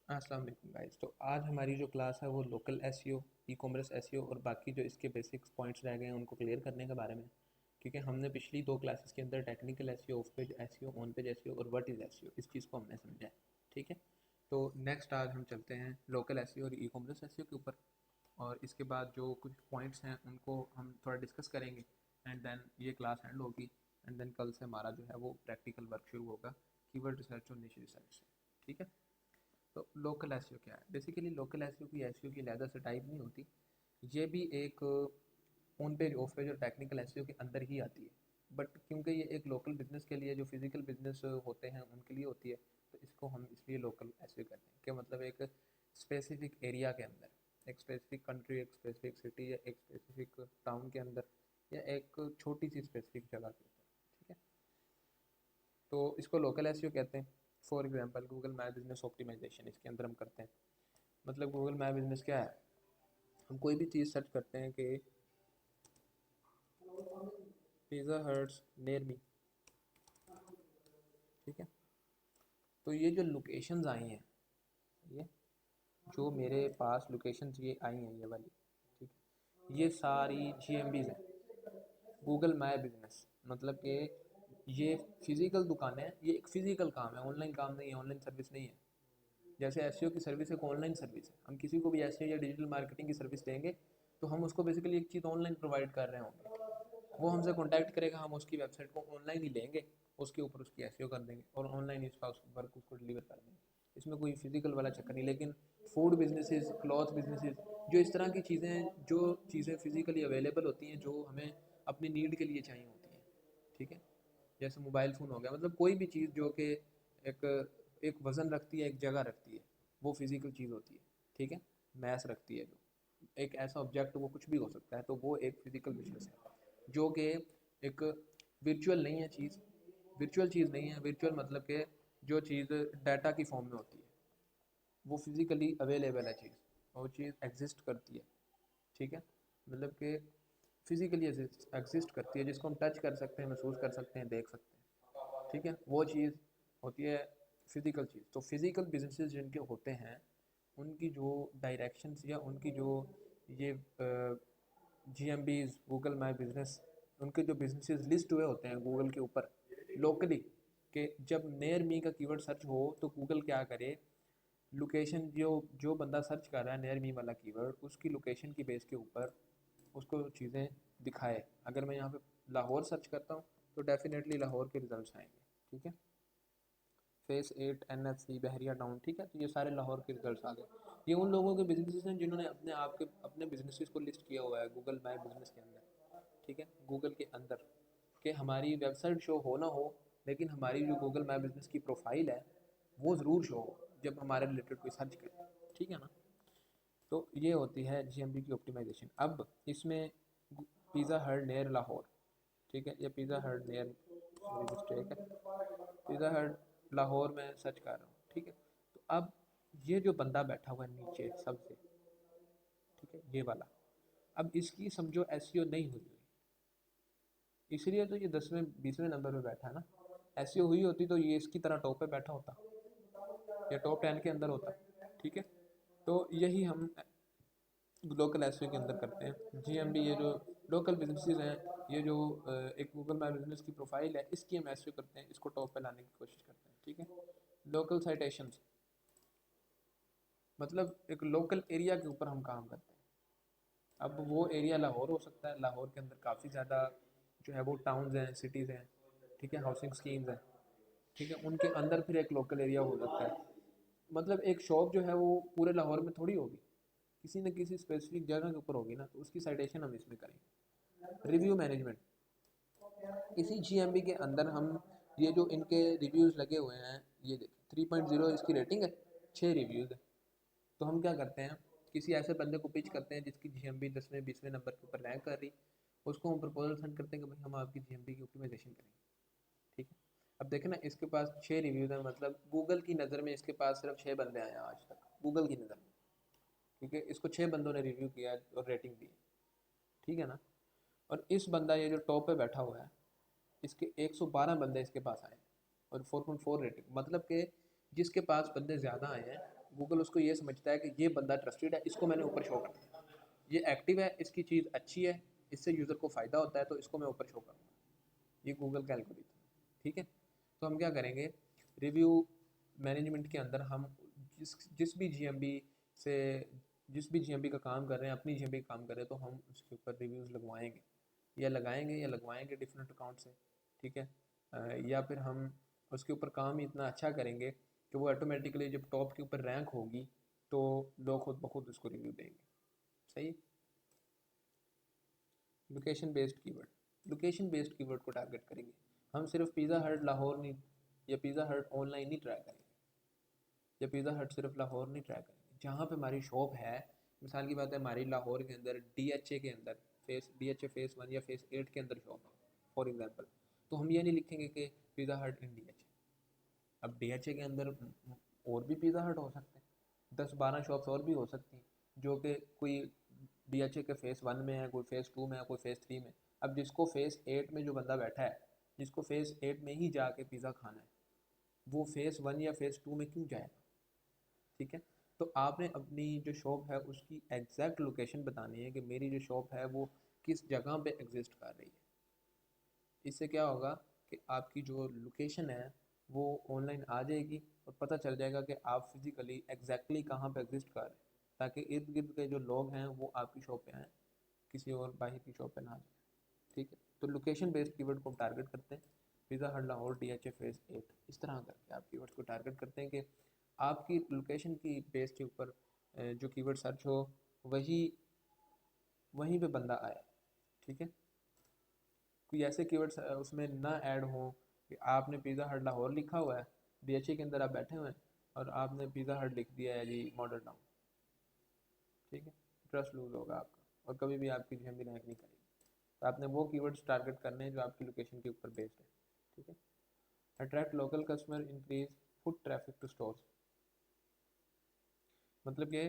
अस्सलाम वालेकुम गाइस। तो आज हमारी जो क्लास है वो local SEO, e commerce SEO और बाकी जो इसके बेसिक्स पॉइंट्स रह गए हैं उनको क्लियर करने के बारे में। क्योंकि हमने पिछली दो क्लासेस के अंदर technical SEO, of page SEO, on page SEO और व्हाट इज़ एसईओ, इस चीज़ को हमने समझा है। ठीक है, तो नेक्स्ट आज हम चलते हैं लोकल एसईओ और ई कॉमर्स एसईओ के ऊपर। और इसके बाद जो कुछ पॉइंट्स हैं उनको हम थोड़ा डिस्कस करेंगे एंड देन ये क्लास हैंड होगी। एंड देन कल से हमारा जो है वो प्रैक्टिकल वर्क शुरू होगा कीवर्ड रिसर्च और निश रिसर्च से। ठीक है, तो लोकल एसईओ क्या है? बेसिकली लोकल एसईओ की एसईओ की लैदर से टाइप नहीं होती। ये भी एक ऑन पेज, ऑफ पेज और टेक्निकल एसईओ के अंदर ही आती है। बट क्योंकि ये एक लोकल बिजनेस के लिए, जो फिजिकल बिजनेस होते हैं उनके लिए होती है, तो इसको हम इसलिए लोकल एसईओ कहते हैं। क्या मतलब? एक स्पेसिफिक एरिया के अंदर, एक स्पेसिफिक कंट्री, एक स्पेसिफिक सिटी या एक स्पेसिफिक टाउन के अंदर या एक छोटी सी स्पेसिफिक जगह के ऊपर। ठीक है, तो इसको लोकल एसईओ कहते हैं। For example Google my business optimisation, इसके अंदर हम करते हैं। मतलब गूगल माई बिजनेस क्या है? हम कोई भी चीज़ सर्च करते हैं कि पिज़्ज़ा हट्स नियर मी। ठीक है, तो ये जो लोकेशंस आई हैं, ये जो मेरे पास लोकेशंस ये आई हैं, ये वाली, ठीक है, ये सारी जीएमबीज हैं। गूगल माई बिजनेस मतलब कि ये फिजिकल दुकानें हैं, ये एक फिजिकल काम है, ऑनलाइन काम नहीं है, ऑनलाइन सर्विस नहीं है। जैसे एसईओ की सर्विस एक ऑनलाइन सर्विस है। हम किसी को भी एसईओ या डिजिटल मार्केटिंग की सर्विस देंगे तो हम उसको बेसिकली एक चीज़ ऑनलाइन प्रोवाइड कर रहे होंगे। वो हमसे कॉन्टैक्ट करेगा, हम उसकी वेबसाइट को ऑनलाइन ही लेंगे, उसके ऊपर उसकी एसईओ कर देंगे और ऑनलाइन इसका वर्क उसको डिलीवर कर देंगे। इसमें कोई फिजिकल वाला चक्कर नहीं। लेकिन फूड बिजनेसेस, क्लॉथ बिजनेसेस, जो इस तरह की चीज़ें हैं, जो चीज़ें फिजिकली अवेलेबल होती हैं, जो हमें अपनी नीड के लिए चाहिए होती हैं। ठीक है, जैसे मोबाइल फ़ोन हो गया, मतलब कोई भी चीज़ जो कि एक एक वज़न रखती है, एक जगह रखती है, वो फिजिकल चीज़ होती है। ठीक है, मैस रखती है, जो एक ऐसा ऑब्जेक्ट, वो कुछ भी हो सकता है, तो वो एक फिजिकल बिजनेस है। जो कि एक वर्चुअल नहीं है चीज़, वर्चुअल चीज़ नहीं है। वर्चुअल मतलब कि जो चीज़ डाटा की फॉर्म में होती है, वो फिजिकली अवेलेबल है चीज़, वो चीज़ एग्जिस्ट करती है। ठीक है, मतलब कि फिजिकली एग्जिस्ट करती है, जिसको हम टच कर सकते हैं, महसूस कर सकते हैं, देख सकते हैं। ठीक है, वो चीज़ होती है फिजिकल चीज़। तो फिजिकल बिजनेसेस जिनके होते हैं, उनकी जो डायरेक्शंस या उनकी जो ये जी एम बीज, गूगल माई बिजनेस, उनके जो बिजनेसेस लिस्ट हुए होते हैं गूगल के ऊपर लोकली, कि जब नियर मी का कीवर्ड सर्च हो तो गूगल क्या करे, लोकेशन, जो जो बंदा सर्च कर रहा है नियर मी वाला कीवर्ड, उसकी लोकेशन की बेस के ऊपर उसको चीज़ें दिखाए। अगर मैं यहाँ पे लाहौर सर्च करता हूँ तो डेफिनेटली लाहौर के रिजल्ट्स आएंगे। ठीक है, फेस 8 NFC बहरिया टाउन, ठीक है, तो ये सारे लाहौर के रिजल्ट्स आ गए। ये उन लोगों के बिजनेसेस हैं जिन्होंने अपने आप के अपने बिजनेसेस को लिस्ट किया हुआ है गूगल माई बिजनेस के अंदर। ठीक है, गूगल के अंदर, कि हमारी वेबसाइट शो हो ना हो, लेकिन हमारी जो गूगल माई बिजनेस की प्रोफाइल है वो ज़रूर शो हो जब हमारे रिलेटेड कोई सर्च करे। ठीक है ना? तो ये होती है जीएमबी की ऑप्टिमाइजेशन। अब इसमें पिज़्ज़ा हट नियर लाहौर, ठीक है, ये पिज़्ज़ा हट नियर, मेरी मिस्टेक है, पिज़्ज़ा हट लाहौर में सर्च कर रहा हूँ। ठीक है, तो अब ये जो बंदा बैठा हुआ है नीचे सबसे, ठीक है, ये वाला, अब इसकी समझो एसईओ नहीं हुई हुई, इसलिए तो ये 10वें 20वें नंबर पे बैठा है ना। एसईओ हुई होती तो ये इसकी तरह टॉप पे बैठा होता या टॉप 10 के अंदर होता। ठीक है, तो यही हम लोकल एसईओ के अंदर करते हैं। जीएमबी, ये जो लोकल बिजनेसेस हैं, ये जो एक गूगल माई बिजनेस की प्रोफाइल है, इसकी हम एसईओ करते हैं, इसको टॉप पे लाने की कोशिश करते हैं। ठीक है, लोकल साइटेशंस मतलब एक लोकल एरिया के ऊपर हम काम करते हैं। अब वो एरिया लाहौर हो सकता है, लाहौर के अंदर काफ़ी ज़्यादा जो है वो टाउन्स हैं, सिटीज़ हैं, ठीक है, हाउसिंग स्कीम्स हैं। ठीक है, उनके अंदर फिर एक लोकल एरिया हो सकता है। मतलब एक शॉप जो है वो पूरे लाहौर में थोड़ी होगी, किसी न किसी स्पेसिफिक जगह के ऊपर होगी ना, तो उसकी साइटेशन हम इसमें करेंगे। रिव्यू मैनेजमेंट, इसी जीएमबी के अंदर हम ये जो इनके रिव्यूज़ लगे हुए हैं, ये देखें 3.0 इसकी रेटिंग है, 6 रिव्यूज़ है। तो हम क्या करते हैं, किसी ऐसे बंदे को पिच करते हैं जिसकी जीएमबी 10वें 20वें नंबर के ऊपर रैंक कर रही, उसको हम प्रपोजल सेंड करते हैं कि भाई हम आपकी जीएमबी की ऑप्टिमाइजेशन करेंगे। ठीक है, अब देखें ना, इसके पास 6 रिव्यूज़ हैं, मतलब गूगल की नज़र में इसके पास सिर्फ 6 बंदे आए हैं आज तक, गूगल की नज़र में, क्योंकि इसको 6 बंदों ने रिव्यू किया है और रेटिंग दी है। ठीक है ना? और इस बंदा ये जो टॉप पे बैठा हुआ है, इसके 112 बंदे इसके पास आए और 4.4 रेटिंग, मतलब कि जिसके पास बंदे ज़्यादा आए हैं गूगल उसको ये समझता है कि ये बंदा ट्रस्टेड है, इसको मैंने ऊपर शो कर दिया, ये एक्टिव है, इसकी चीज़ अच्छी है, इससे यूज़र को फ़ायदा होता है, तो इसको मैं ऊपर शो करूँगा। ये गूगल का एल्गोरिथम है, ठीक है। तो हम क्या करेंगे, रिव्यू मैनेजमेंट के अंदर हम जिस भी जीएमबी से जिस भी जीएमबी का काम कर रहे हैं, अपनी जीएमबी का काम कर रहे हैं, तो हम उसके ऊपर रिव्यूज़ लगवाएंगे या लगवाएंगे डिफरेंट अकाउंट से, ठीक है। या फिर हम उसके ऊपर काम ही इतना अच्छा करेंगे कि वो ऑटोमेटिकली जब टॉप के ऊपर रैंक होगी तो लोग खुद ब खुद उसको रिव्यू देंगे। सही। लोकेशन बेस्ड कीवर्ड को टारगेट करेंगे। हम सिर्फ पिज़्ज़ा हट लाहौर नहीं, या पिज़्ज़ा हट ऑनलाइन नहीं ट्राई करेंगे, या पिज़्ज़ा हट सिर्फ लाहौर नहीं ट्राई करेंगे, जहाँ पे हमारी शॉप है। मिसाल की बात है, हमारी लाहौर के अंदर DHA के अंदर DHA फेस 1 या फेस 8 के अंदर शॉप है फॉर एग्जांपल, तो हम ये नहीं लिखेंगे कि पिज़्ज़ा हट इन DHA। अब DHA के अंदर और भी पिज़्ज़ा हट हो सकते हैं, 10-12 शॉप्स और भी हो सकती हैं, जो कि कोई DHA के फेस 1 में है, कोई फेस 2 में है, कोई फेस 3 में। अब जिसको फेस 8 में जो बंदा बैठा है, जिसको फेस 8 में ही जाके पिज़्ज़ा खाना है, वो फेस 1 या फेस 2 में क्यों जाएगा, ठीक है। तो आपने अपनी जो शॉप है उसकी एग्जैक्ट लोकेशन बतानी है कि मेरी जो शॉप है वो किस जगह पे एग्जिस्ट कर रही है। इससे क्या होगा कि आपकी जो लोकेशन है वो ऑनलाइन आ जाएगी और पता चल जाएगा कि आप फिज़िकली एग्जैक्टली कहाँ पे एग्जिस्ट कर रहे हैं, ताकि इर्द गिर्द के जो लोग हैं वो आपकी शॉप पे आएँ, किसी और बाहर की शॉप पे ना जाए, ठीक है। तो लोकेशन बेस्ड कीवर्ड को हम टारगेट करते हैं, पिज़्ज़ा हट लाहौर DHA फेस 8, इस तरह करके आप कीवर्ड्स को टारगेट करते हैं कि आपकी लोकेशन की बेस के ऊपर जो कीवर्ड सर्च हो वही वहीं पे बंदा आए, ठीक है। कोई ऐसे कीवर्ड्स उसमें ना ऐड हो कि आपने पिज़्ज़ा हट लाहौर लिखा हुआ है, DHA के अंदर आप बैठे हुए हैं और आपने पिज़्ज़ा हट लिख दिया है जी मॉडल टाउन, ठीक है। ट्रस्ट लूज होगा आपका और कभी भी आपकी जेम भी रैंक नहीं करेगी। तो आपने वो कीवर्ड्स टारगेट करने हैं जो आपकी लोकेशन के ऊपर बेस्ड है, ठीक है। Attract local customer, increase foot traffic to stores, मतलब ये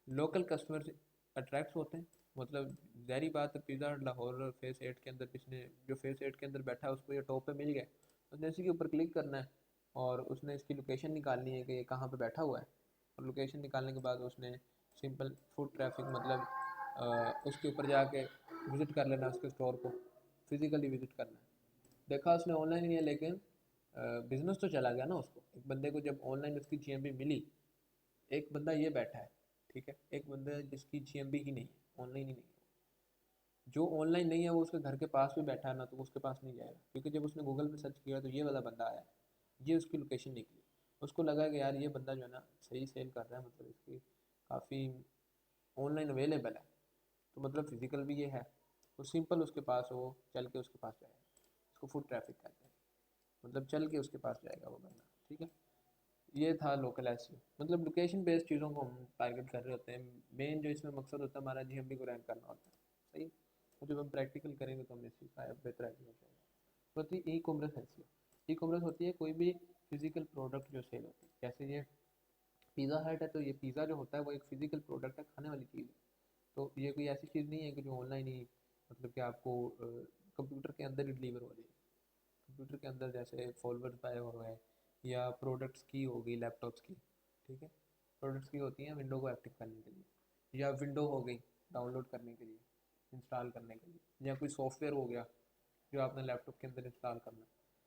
लोकल कस्टमर अट्रैक्ट होते हैं। मतलब ज़ाहिर बात है, पिज़्ज़ा हट लाहौर फेस 8 के अंदर किसने जो फेस 8 के अंदर बैठा है उसको ये टॉप पे मिल गया, उसने इसी के ऊपर क्लिक करना है और उसने इसकी लोकेशन निकालनी है कि ये कहाँ पे बैठा हुआ है। और लोकेशन निकालने के बाद उसने सिंपल फुट ट्रैफिक मतलब उसके ऊपर जाके विज़िट कर लेना, उसके स्टोर को फिज़िकली विज़िट करना है। देखा उसने ऑनलाइन नहीं है, लेकिन बिज़नेस तो चला गया ना उसको। एक बंदे को जब ऑनलाइन उसकी GMB मिली, एक बंदा ये बैठा है, ठीक है, एक बंदा जिसकी GMB ही नहीं है, ऑनलाइन ही नहीं है, जो ऑनलाइन नहीं है वो उसके घर के पास भी बैठा है ना, तो वो उसके पास नहीं जाएगा, क्योंकि जब उसने गूगल पे सर्च किया तो ये वाला बंदा आया, ये उसकी लोकेशन निकली। उसको लगा कि यार ये बंदा जो है ना सही सेल कर रहा है, मतलब इसकी काफ़ी ऑनलाइन अवेलेबल है, तो मतलब फिजिकल भी ये है, तो सिंपल उसके पास वो चल के उसके पास जाएगा। उसको फुट ट्रैफिक कहते हैं, मतलब चल के उसके पास जाएगा वो बंदा, ठीक है। ये था लोकल एसईओ, मतलब लोकेशन बेस्ड चीज़ों को हम टारगेट कर रहे होते हैं। मेन जो इसमें मकसद होता है हमारा GMB को रैंक करना होता है, सही। तो जब हम प्रैक्टिकल करेंगे तो हमें इस चीज़ का बेहतर आइडिया हो जाएगा। तो होती है e commerce SEO. E commerce होती है कोई भी फिजिकल प्रोडक्ट जो सेल होती है, जैसे ये पिज़्ज़ा हट है, तो ये पिज़्ज़ा जो होता है वो एक फिजिकल प्रोडक्ट है, खाने वाली चीज़ है। तो ये कोई ऐसी चीज़ नहीं है कि जो ऑनलाइन ही मतलब कि आपको कंप्यूटर के अंदर ही डिलीवर हो जाए। कंप्यूटर के अंदर जैसे फॉलोअर्स पाए हुए हैं या प्रोडक्ट्स की होगी लैपटॉप्स की, ठीक है। प्रोडक्ट्स की होती हैं विंडो को एक्टिव करने के लिए, या विंडो हो गई डाउनलोड करने के लिए, इंस्टॉल करने के लिए, या कोई सॉफ्टवेयर हो गया जो आपने लैपटॉप के अंदर इंस्टॉल करना है,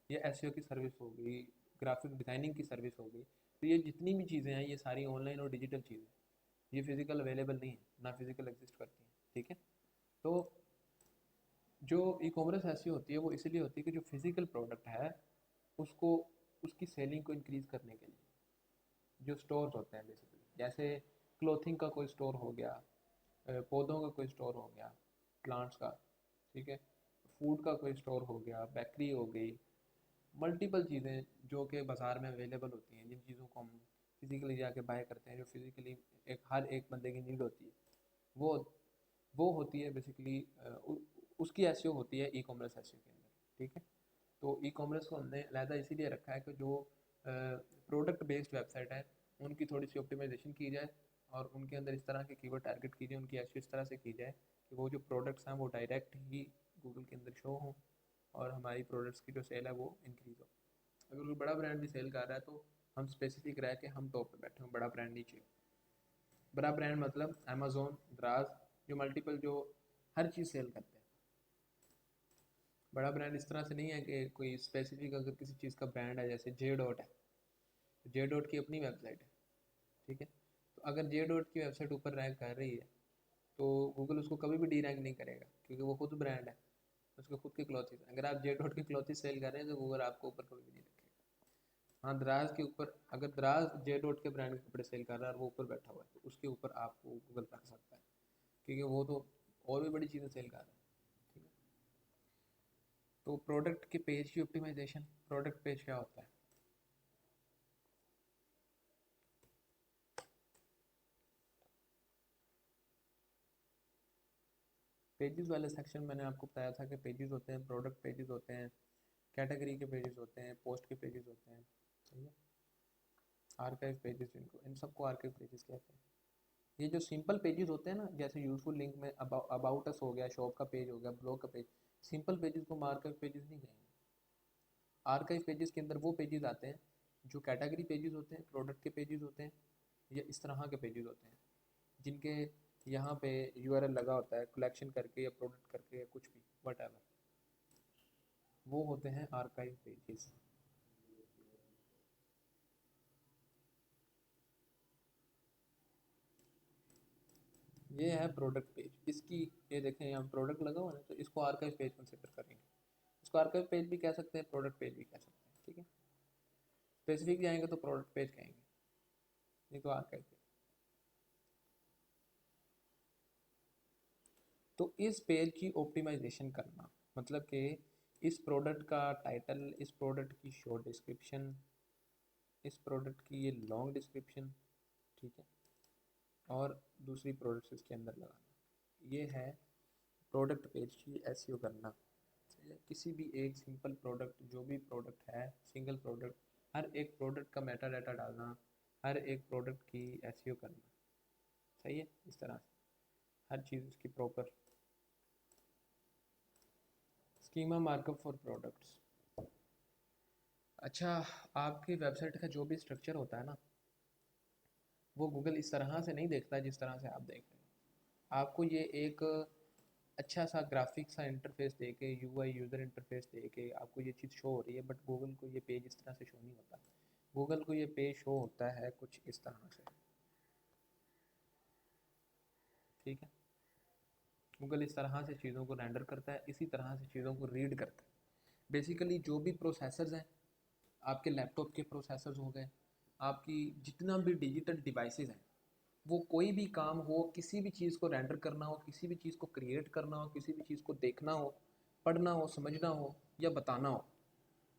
या एसईओ की सर्विस हो गई, ग्राफिक डिज़ाइनिंग की सर्विस हो गई। तो ये जितनी भी चीज़ें हैं ये सारी ऑनलाइन और डिजिटल चीज़ें, ये फिजिकल अवेलेबल नहीं है, ना फिजिकल एग्जिस्ट करती हैं, ठीक है। तो जो ई कॉमर्स ऐसी होती है वो इसलिए होती है कि जो फिजिकल प्रोडक्ट है उसको उसकी सेलिंग को इंक्रीज़ करने के लिए जो स्टोर्स होते हैं बेसिकली, जैसे क्लोथिंग का कोई स्टोर हो गया, पौधों का कोई स्टोर हो गया, प्लांट्स का, ठीक है, फूड का कोई स्टोर हो गया, बेकरी हो गई, मल्टीपल चीज़ें जो कि बाज़ार में अवेलेबल होती हैं, जिन चीज़ों को हम फिज़िकली जाके बाय करते हैं, जो फिज़िकली एक हर एक बंदे की नीड होती है, वो वो होती है बेसिकली उसकी एसईओ होती है ई कॉमर्स एसईओ के अंदर, ठीक है। तो ई कॉमर्स को हमने अलहदा इसीलिए रखा है कि जो प्रोडक्ट बेस्ड वेबसाइट है उनकी थोड़ी सी ऑप्टिमाइजेशन की जाए और उनके अंदर इस तरह के कीवर्ड टारगेट की जाए, उनकी एसईओ इस तरह से की जाए कि वो जो प्रोडक्ट्स हैं वो डायरेक्ट ही गूगल के अंदर शो हों और हमारी प्रोडक्ट्स की जो सेल है वो इंक्रीज़ हो। अगर कोई बड़ा ब्रांड भी सेल कर रहा है तो हम स्पेसिफिक रह के हम टॉप पे बैठे हों, बड़ा ब्रांड नहीं चाहिए। बड़ा ब्रांड मतलब अमेजोन, द्राज, जो मल्टीपल जो हर चीज़ सेल करते हैं। बड़ा ब्रांड इस तरह से नहीं है कि कोई स्पेसिफिक अगर किसी चीज़ का ब्रांड है, जैसे जे डॉट है, जे डॉट की अपनी वेबसाइट है, ठीक है। तो अगर जे डॉट की वेबसाइट ऊपर रैंक कर रही है तो गूगल उसको कभी भी डी रैंक नहीं करेगा, क्योंकि वो खुद ब्रांड है, उसके खुद के क्लॉथेस। अगर आप जे डॉट के क्लॉथेस सेल कर रहे हैं तो गूगल आपको ऊपर कभी भी नहीं रखेगा। हाँ, द्राज के ऊपर अगर द्राज जे डॉट के ब्रांड के कपड़े सेल कर रहा है और वो ऊपर बैठा हुआ है तो उसके ऊपर आपको गूगल रख सकता है, क्योंकि वो तो और भी बड़ी चीज़ें सेल कर रहा है, ठीक है। तो प्रोडक्ट के पेज की ऑप्टिमाइजेशन, प्रोडक्ट पेज क्या होता है? पेजेस वाले सेक्शन मैंने आपको बताया था कि पेजेस होते हैं, प्रोडक्ट पेजेस होते हैं, कैटेगरी के पेजेस होते हैं, पोस्ट के पेजेस होते हैं, सही है। आर्काइव पेजेस, इनको इन सबको आर्काइव पेजेस कहते हैं। ये जो सिंपल पेजेस होते हैं ना, जैसे यूजफुल लिंक में अबाउट अस हो गया, शॉप का पेज हो गया, ब्लॉग का पेज, सिंपल पेजेस को हम आर्काइव पेजेस नहीं कहेंगे। आर्काइव पेजेस के अंदर वो पेजेस आते हैं जो कैटेगरी पेजेस होते हैं, प्रोडक्ट के पेजेस होते हैं, या इस तरह के पेजेस होते हैं जिनके यहाँ पे यूआरएल लगा होता है कलेक्शन करके या प्रोडक्ट करके या कुछ भी वट, वो होते हैं आर्काइव पेजेस। ये है प्रोडक्ट पेज, इसकी ये देखें यहाँ प्रोडक्ट लगा हुआ है, तो इसको आर्काइव पेज कंसिडर करेंगे। इसको आर्काइव पेज भी कह सकते हैं, प्रोडक्ट पेज भी कह सकते हैं, ठीक है। स्पेसिफिक जाएंगे तो प्रोडक्ट पेज कहेंगे, नहीं तो आर्काइव पेज। तो इस पेज की ऑप्टिमाइजेशन करना मतलब कि इस प्रोडक्ट का टाइटल, इस प्रोडक्ट की शॉर्ट डिस्क्रिप्शन, इस प्रोडक्ट की ये लॉन्ग डिस्क्रिप्शन, ठीक है, और दूसरी प्रोडक्ट्स इसके अंदर लगाना, ये है प्रोडक्ट पेज की एसईओ करना। किसी भी एक सिंपल प्रोडक्ट, जो भी प्रोडक्ट है, सिंगल प्रोडक्ट, हर एक प्रोडक्ट का मेटा डाटा डालना, हर एक प्रोडक्ट की एसईओ करना, सही है। इस तरह से हर चीज़ उसकी proper schema markup for products. अच्छा, आपकी वेबसाइट का जो भी स्ट्रक्चर होता है ना, वो गूगल इस तरह से नहीं देखता जिस तरह से आप देख रहे हैं। आपको ये एक अच्छा सा ग्राफिक सा इंटरफेस दे के, यूआई यूज़र इंटरफेस दे के आपको ये चीज़ शो हो रही है, बट गूगल को ये पेज इस तरह से शो नहीं होता। गूगल को ये पेज शो होता है कुछ इस तरह से, ठीक है। गूगल इस तरह से चीज़ों को रेंडर करता है, इसी तरह से चीज़ों को रीड करता है। बेसिकली जो भी प्रोसेसर्स हैं, आपके लैपटॉप के प्रोसेसर्स हो गए, आपकी जितना भी डिजिटल डिवाइसेस हैं, वो कोई भी काम हो, किसी भी चीज़ को रेंडर करना हो, किसी भी चीज़ को क्रिएट करना हो, किसी भी चीज़ को देखना हो, पढ़ना हो, समझना हो या बताना हो,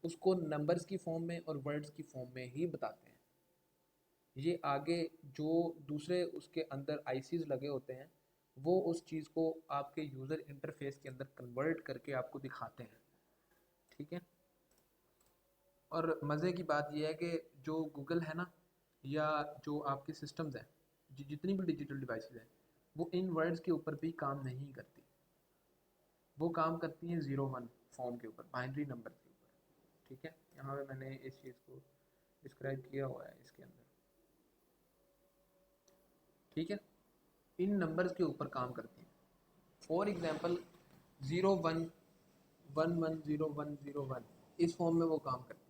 उसको नंबर्स की फॉर्म में और वर्ड्स की फॉर्म में ही बताते हैं। ये आगे जो दूसरे उसके अंदर आईसीज लगे होते हैं, वो उस चीज़ को आपके यूज़र इंटरफेस के अंदर कन्वर्ट करके आपको दिखाते हैं, ठीक है। और मज़े की बात यह है कि जो गूगल है ना, या जो आपके सिस्टम्स हैं, जितनी भी डिजिटल डिवाइसेस हैं, वो इन वर्ड्स के ऊपर भी काम नहीं करती। वो काम करती हैं 01 फॉर्म के ऊपर, बाइनरी नंबर के ऊपर, ठीक है। यहाँ पे मैंने इस चीज़ को डिस्क्राइब किया हुआ है इसके अंदर, ठीक है। इन नंबर्स के ऊपर काम करती हैं। फॉर एग्जांपल 01110101, इस फॉर्म में वो काम करती है।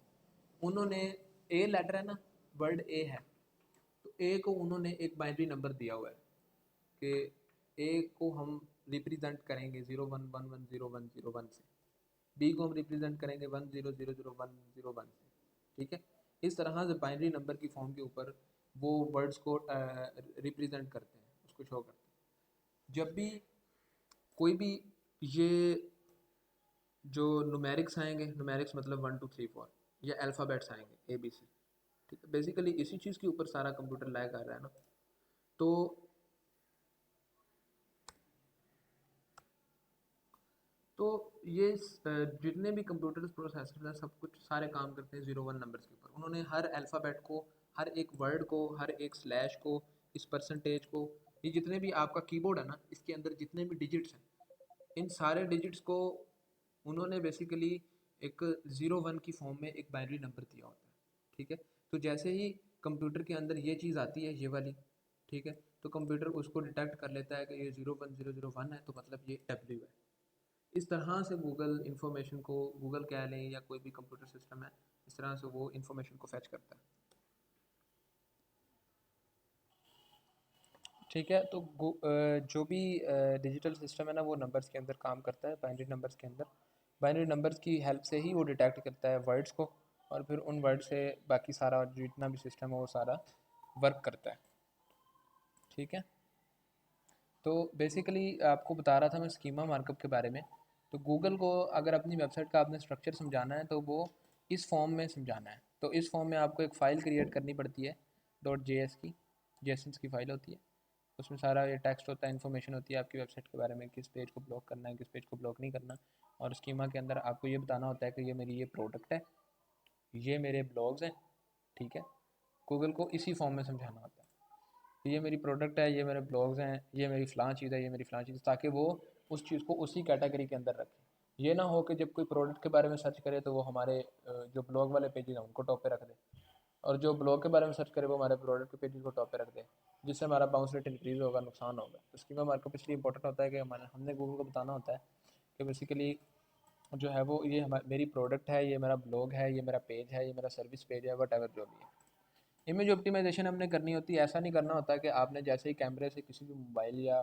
उन्होंने ए लेटर है ना, वर्ड ए है, तो ए को उन्होंने एक बाइनरी नंबर दिया हुआ है कि ए को हम रिप्रेजेंट करेंगे 01110101 से, बी को हम रिप्रेजेंट करेंगे 10000101 से, ठीक है। इस तरह से बाइनरी नंबर की फॉर्म के ऊपर वो वर्ड्स को रिप्रेजेंट करते हैं, उसको शो करते हैं। जब भी कोई भी ये जो नुमेरिक्स आएंगे, नुमेरिक्स मतलब 1 2 3 4, या अल्फ़ाबेट्स आएंगे ABC, ठीक है। बेसिकली इसी चीज़ के ऊपर सारा कंप्यूटर लाया कर रहा है ना, तो तो ये जितने भी कंप्यूटर प्रोसेसर हैं, सब कुछ सारे काम करते हैं 01 नंबर्स के ऊपर। उन्होंने हर अल्फ़ाबेट को, हर एक वर्ड को, हर एक स्लैश को, इस परसेंटेज को, ये जितने भी आपका कीबोर्ड है ना, इसके अंदर जितने भी डिजिट्स हैं, इन सारे डिजिट्स को उन्होंने बेसिकली एक 01 की फॉर्म में एक बाइनरी नंबर दिया होता है, ठीक है। तो जैसे ही कंप्यूटर के अंदर ये चीज़ आती है, ये वाली, ठीक है, तो कंप्यूटर उसको डिटेक्ट कर लेता है कि ये 01001 है, तो मतलब ये W है। इस तरह से गूगल इंफॉर्मेशन को, गूगल कह लें या कोई भी कंप्यूटर सिस्टम है, इस तरह से वो इंफॉर्मेशन को फैच करता है। ठीक है, तो जो भी डिजिटल सिस्टम है ना, वो नंबर्स के अंदर काम करता है, बाइनरी नंबर्स के अंदर। बाइनरी नंबर्स की हेल्प से ही वो डिटेक्ट करता है वर्ड्स को, और फिर उन वर्ड से बाकी सारा जितना भी सिस्टम है वो सारा वर्क करता है। ठीक है, तो बेसिकली आपको बता रहा था मैं स्कीमा मार्कअप के बारे में। तो गूगल को अगर अपनी वेबसाइट का आपने स्ट्रक्चर समझाना है तो वो इस फॉर्म में समझाना है। तो इस फॉर्म में आपको एक फ़ाइल क्रिएट करनी पड़ती है, .js की, जेसन्स की फ़ाइल होती है। उसमें सारा ये टेक्स्ट होता है, इन्फॉर्मेशन होती है आपकी वेबसाइट के बारे में, किस पेज को ब्लॉक करना है, किस पेज को ब्लॉक नहीं करना। और स्कीमा के अंदर आपको ये बताना होता है कि ये मेरी ये प्रोडक्ट है, ये मेरे ब्लॉग्स हैं। ठीक है, गूगल को इसी फॉर्म में समझाना होता है कि ये मेरी प्रोडक्ट है, ये मेरे ब्लॉग्स हैं, ये मेरी फ़लाँ चीज़ है, ये मेरी फ़लाँ चीज़, ताकि वो उस चीज़ को उसी कैटेगरी के अंदर रखे। ये ना हो कि जब कोई प्रोडक्ट के बारे में सर्च करे तो वो हमारे जो ब्लॉग वाले पेजेस हैं उनको टॉप पे रख दे, और जो ब्लॉग के बारे में सर्च करे वो हमारे प्रोडक्ट के पेजेस को टॉप पे रख दे, जिससे हमारा बाउंस रेट इंक्रीज़ होगा, नुकसान होगा। तो स्कीमा मार्कअप इसलिए इंपॉर्टेंट होता है कि हमने गूगल को बताना होता है कि बेसिकली जो है वो ये मेरी प्रोडक्ट है, ये मेरा ब्लॉग है, ये मेरा पेज है, ये मेरा सर्विस पेज है, वट एवर जो भी है। इमेज ऑप्टिमाइजेशन हमने करनी होती है। ऐसा नहीं करना होता कि आपने जैसे ही कैमरे से किसी भी मोबाइल या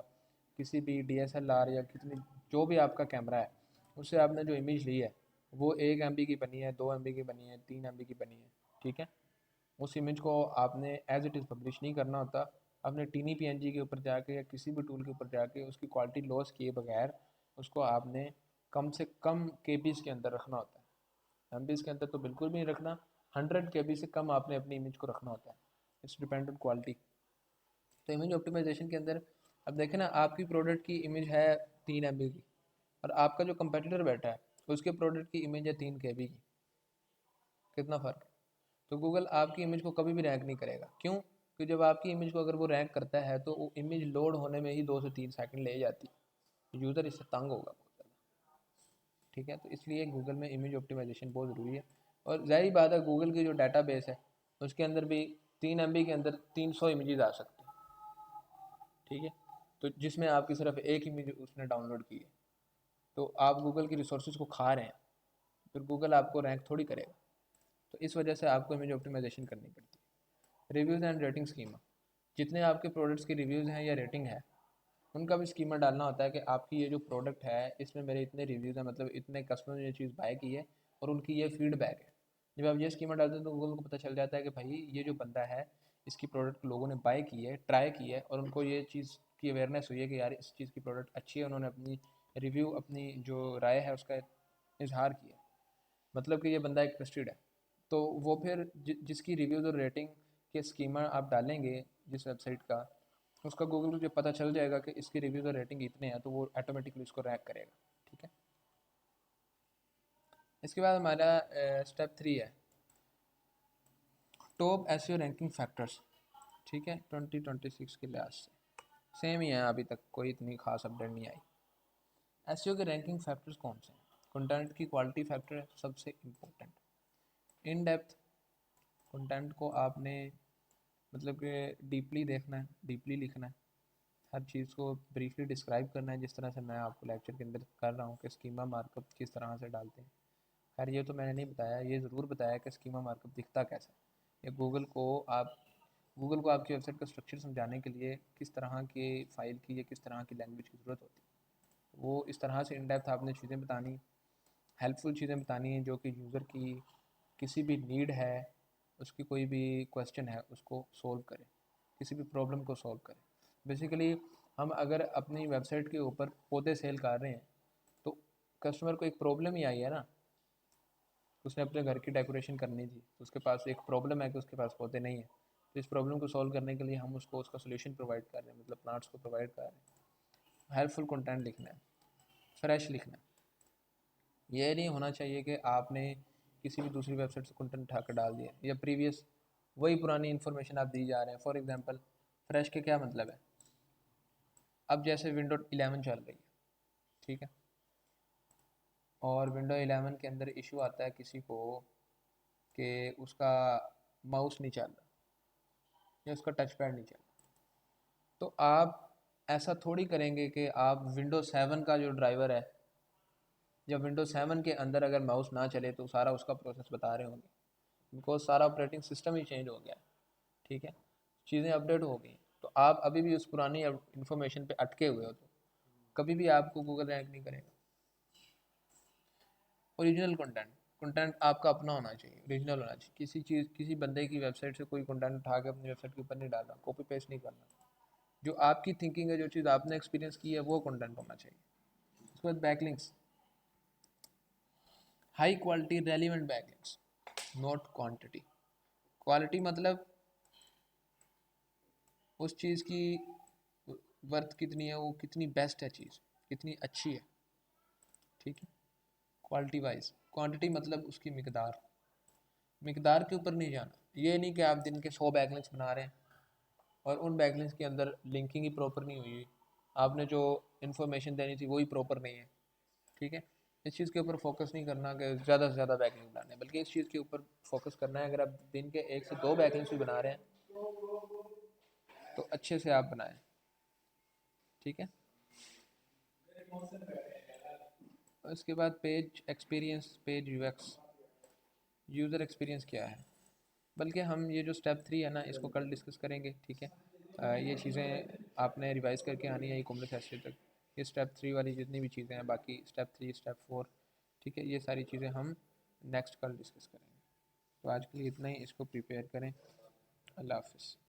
किसी भी DSLR या कितनी जो भी आपका कैमरा है, उससे आपने जो इमेज ली है वो 1 MB की बनी है, 2 MB की बनी है, 3 MB की बनी है। ठीक है, उस इमेज को आपने एज इट इज़ पब्लिश नहीं करना होता। आपने टीनी PNG के ऊपर जाके या किसी भी टूल के ऊपर जाके उसकी क्वालिटी लॉस किए बगैर उसको आपने कम से कम KBs के अंदर रखना होता है। MBs के अंदर तो बिल्कुल भी नहीं रखना। 100 KB से कम आपने अपनी इमेज को रखना होता है। It's depend on quality. तो इमेज ऑप्टिमाइजेशन के अंदर अब देखें ना, आपकी प्रोडक्ट की इमेज है 3 MB की, और आपका जो कंपेटिटर बैठा है उसके प्रोडक्ट की इमेज है 3 KB की। कितना फ़र्क है। तो गूगल आपकी इमेज को कभी भी रैंक नहीं करेगा। क्यों? क्योंकि जब आपकी इमेज को अगर वो रैंक करता है तो वो इमेज लोड होने में ही 2 से 3 सेकंड ले जाती है। यूज़र इससे तंग होगा बहुत ज़्यादा। ठीक है, तो इसलिए गूगल में इमेज ऑप्टिमाइजेशन बहुत ज़रूरी है। और ज़ाहिर बात है, गूगल की जो डाटाबेस है उसके अंदर भी 3 MB के अंदर 300 इमेजेस आ सकती हैं। ठीक है, तो जिसमें आपकी सिर्फ एक इमेज उसने डाउनलोड की है, तो आप गूगल की रिसोर्सेज को खा रहे हैं, फिर गूगल आपको रैंक थोड़ी करेगा। तो इस वजह से आपको इमेज ऑप्टिमाइजेशन करनी पड़ती है। रिव्यूज़ एंड रेटिंग स्कीमा, जितने आपके प्रोडक्ट्स की रिव्यूज़ हैं या रेटिंग है, उनका भी स्कीमा डालना होता है कि आपकी ये जो प्रोडक्ट है इसमें मेरे इतने रिव्यूज़ हैं, मतलब इतने कस्टमर ने ये चीज़ बाय की है और उनकी ये फीडबैक है। जब आप ये स्कीमा डालते हैं तो गूगल को पता चल जाता है कि भाई ये जो बंदा है इसकी प्रोडक्ट लोगों ने बाय की है, ट्राई की है, और उनको ये चीज़ की अवेयरनेस हुई है कि यार इस चीज़ की प्रोडक्ट अच्छी है, उन्होंने अपनी रिव्यू, अपनी जो राय है उसका इजहार किया, मतलब कि ये बंदा एक ट्रस्टेड है। तो वो फिर जिसकी रिव्यूज़ और रेटिंग के स्कीमा आप डालेंगे जिस वेबसाइट का, उसका गूगल को जब पता चल जाएगा कि इसकी रिव्यूज़ और रेटिंग इतने हैं तो वो ऑटोमेटिकली उसको रैंक करेगा। ठीक है, इसके बाद हमारा स्टेप 3 है टॉप एसईओ रैंकिंग फैक्टर्स। ठीक है, 2026 के लिहाज से सेम ही है, अभी तक कोई इतनी खास अपडेट नहीं आई। एसईओ के रैंकिंग फैक्टर्स कौन से हैं? कंटेंट की क्वालिटी फैक्टर है सबसे इम्पोर्टेंट। इन डेप्थ कंटेंट को आपने मतलब कि डीपली देखना है, डीपली लिखना है, हर चीज़ को ब्रीफली डिस्क्राइब करना है, जिस तरह से मैं आपको लेक्चर के अंदर कर रहा हूँ कि स्कीमा मार्कअप किस तरह से डालते हैं। खैर ये तो मैंने नहीं बताया, ये ज़रूर बताया कि स्कीमा मार्कअप दिखता कैसा है। या गूगल को आपकी वेबसाइट का स्ट्रक्चर समझाने के लिए किस तरह की फ़ाइल की या किस तरह की लैंग्वेज की ज़रूरत होती है, वो इस तरह से इन डेप्थ आपने चीज़ें बतानी, हेल्पफुल चीज़ें बतानी हैं जो कि यूज़र की किसी भी नीड है, उसकी कोई भी क्वेश्चन है उसको सोल्व करें, किसी भी प्रॉब्लम को सोल्व करें। बेसिकली हम अगर अपनी वेबसाइट के ऊपर पौधे सेल कर रहे हैं तो कस्टमर को एक प्रॉब्लम ही आई है ना, उसने अपने घर की डेकोरेशन करनी थी, तो उसके पास एक प्रॉब्लम है कि उसके पास पौधे नहीं है। तो इस प्रॉब्लम को सॉल्व करने के लिए हम उसको उसका सोल्यूशन प्रोवाइड कर रहे हैं, मतलब प्लांट्स को प्रोवाइड कर रहे हैं। हेल्पफुल कंटेंट लिखना है, फ्रेश लिखना है। ये नहीं होना चाहिए कि आपने किसी भी दूसरी वेबसाइट से कंटेंट उठा कर डाल दिया या प्रीवियस वही पुरानी इन्फॉर्मेशन आप दी जा रहे हैं। फॉर एग्जांपल फ्रेश के क्या मतलब है? अब जैसे विंडो 11 चल रही है, ठीक है, और विंडो 11 के अंदर इशू आता है किसी को कि उसका माउस नहीं चल रहा या उसका टच पैड नहीं चल रहा, तो आप ऐसा थोड़ी करेंगे कि आप विंडोज़ 7 का जो ड्राइवर है, जब विंडोज़ 7 के अंदर अगर माउस ना चले तो सारा उसका प्रोसेस बता रहे होंगे, बिकॉज सारा ऑपरेटिंग सिस्टम ही चेंज हो गया है। ठीक है, चीज़ें अपडेट हो गई, तो आप अभी भी उस पुरानी इंफॉर्मेशन पे अटके हुए हो तो कभी भी आपको गूगल रैंक नहीं करेगा। ओरिजिनल कंटेंट, कंटेंट आपका अपना होना चाहिए, ओरिजिनल होना चाहिए। किसी चीज़, किसी बंदे की वेबसाइट से कोई कंटेंट उठा के अपनी वेबसाइट के ऊपर नहीं डालना, कॉपी पेस्ट नहीं करना। जो आपकी थिंकिंग है, जो चीज़ आपने एक्सपीरियंस की है, वो कंटेंट होना चाहिए। उसके बाद backlinks, high quality relevant backlinks, not quantity. Quality मतलब उस चीज़ की वर्थ कितनी है, वो कितनी बेस्ट है चीज़, कितनी अच्छी है। ठीक है, क्वालिटी वाइज। क्वांटिटी मतलब उसकी मिकदार, मिकदार के ऊपर नहीं जाना। ये नहीं कि आप दिन के 100 बैकलिंक्स बना रहे हैं और उन बैकलिंक्स के अंदर लिंकिंग ही प्रॉपर नहीं हुई हुई, आपने जो इन्फॉर्मेशन देनी थी वही प्रॉपर नहीं है। ठीक है, इस चीज़ के ऊपर फोकस नहीं करना कि ज़्यादा से ज़्यादा बैकलिंक बनाने, बल्कि इस चीज़ के ऊपर फोकस करना है, अगर आप दिन के 1 से 2 बैकलिंक्स भी बना रहे हैं तो अच्छे से आप बनाएं। ठीक है, उसके बाद page experience, page UX, user experience क्या है। बल्कि हम ये जो स्टेप 3 है ना, इसको कल डिस्कस करेंगे। ठीक है, ये चीज़ें आपने रिवाइज करके आनी है ई कॉमर्स एसेट तक, ये स्टेप 3 वाली जितनी भी चीज़ें हैं, बाकी स्टेप 3 स्टेप 4, ठीक है, ये सारी चीज़ें हम नेक्स्ट कल डिस्कस करेंगे। तो आज के लिए इतना ही, इसको प्रिपेयर करें। अल्लाह हाफिज़।